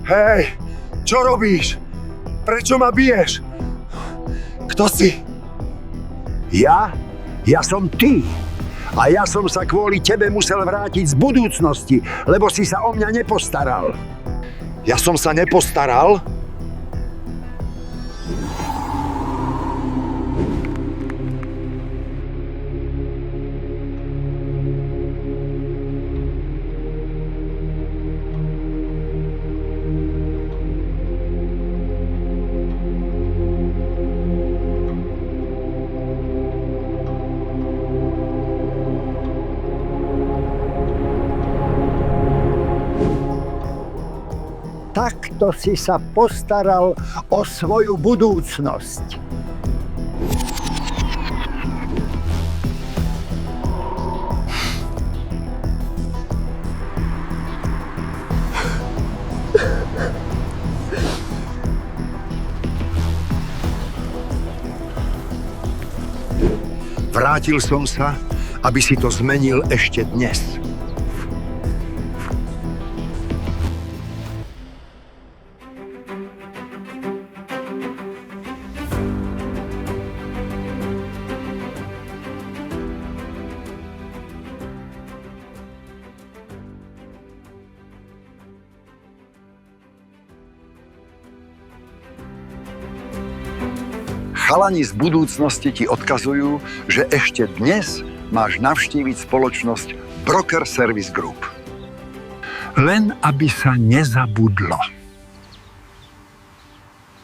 Hej, čo robíš? Prečo ma biješ? Kto si? Ja? Ja som ty. A ja som sa kvôli tebe musel vrátiť z budúcnosti, lebo si sa o mňa nepostaral. Ja som sa nepostaral? Takto si sa postaral o svoju budúcnosť. Vrátil som sa, aby si to zmenil ešte dnes. Chalani z budúcnosti ti odkazujú, že ešte dnes máš navštíviť spoločnosť Broker Service Group. Len aby sa nezabudlo.